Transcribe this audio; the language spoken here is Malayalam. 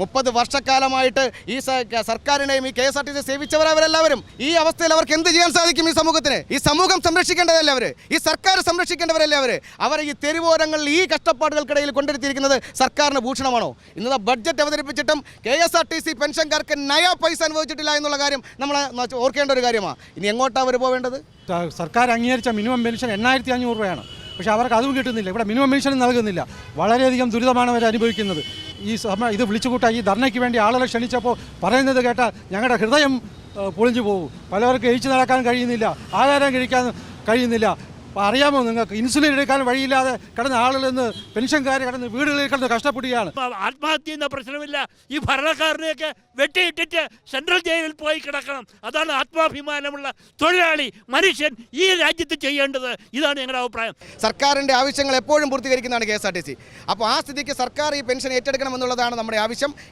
30 വർഷക്കാലമായിട്ട് ഈ സർക്കാരിനെയും ഈ KSRTC സേവിച്ചവരവരെല്ലാവരും ഈ അവസ്ഥയിൽ അവർക്ക് എന്ത് ചെയ്യാൻ സാധിക്കും? ഈ സമൂഹത്തിന് ഈ സമൂഹം സംരക്ഷിക്കേണ്ടതല്ലേ അവർ? ഈ സർക്കാർ സംരക്ഷിക്കേണ്ടവരല്ലേ അവർ ഈ തെരുവോരങ്ങളിൽ ഈ കഷ്ടപ്പാടുകൾക്കിടയിൽ കൊണ്ടിരുത്തിയിരിക്കുന്നത് സർക്കാരിന് ഭൂഷണമാണോ? ഇന്നത്തെ ബഡ്ജറ്റ് അവതരിപ്പിച്ചിട്ടും KSRTC പെൻഷൻകാർക്ക് നയാ പൈസ അനുഭവിച്ചിട്ടില്ല എന്നുള്ള കാര്യം നമ്മൾ ഓർക്കേണ്ട ഒരു കാര്യമാണ്. ഇനി എങ്ങോട്ടാണ് അവർ പോവേണ്ടത്? സർക്കാർ അംഗീകരിച്ച മിനിമം പെൻഷൻ 8500 രൂപയാണ്. പക്ഷേ അവർക്ക് അതും കിട്ടുന്നില്ല. ഇവിടെ മിനിമം പെൻഷൻ നൽകുന്നില്ല. വളരെയധികം ദുരിതമാണ് അവർ അനുഭവിക്കുന്നത്. ഇത് വിളിച്ചുകൂട്ടാൻ ഈ ധർണയ്ക്ക് വേണ്ടി ആളുകളെ ക്ഷണിച്ചപ്പോൾ പറയുന്നത് കേട്ടാൽ ഞങ്ങളുടെ ഹൃദയം പൊളിഞ്ഞു പോകും. പലവർക്കും എഴിച്ചു നടക്കാൻ കഴിയുന്നില്ല, ആഹാരം കഴിക്കാൻ കഴിയുന്നില്ല. അറിയാമോ നിങ്ങൾക്ക്, ഇൻസുലിൻ എടുക്കാൻ വഴിയില്ലാതെ കിടന്ന ആളുകൾ നിന്ന് പെൻഷൻകാർ കിടന്ന് വീടുകളിൽ കിടന്ന് കഷ്ടപ്പെടുകയാണ്. ആത്മഹത്യ എന്ന പ്രശ്നമില്ല. ഈ ഭരണക്കാരനെയൊക്കെ വെട്ടിയിട്ടിട്ട് സെൻട്രൽ ജയിലിൽ പോയി കിടക്കണം. അതാണ് ആത്മാഭിമാനമുള്ള തൊഴിലാളി മനുഷ്യൻ ഈ രാജ്യത്ത് ചെയ്യേണ്ടത്. ഇതാണ് ഞങ്ങളുടെ അഭിപ്രായം. സർക്കാരിൻ്റെ ആവശ്യങ്ങൾ എപ്പോഴും പൂർത്തീകരിക്കുന്നതാണ് KSRTC. അപ്പോൾ ആ സ്ഥിതിക്ക് സർക്കാർ ഈ പെൻഷൻ ഏറ്റെടുക്കണം എന്നുള്ളതാണ് നമ്മുടെ ആവശ്യം.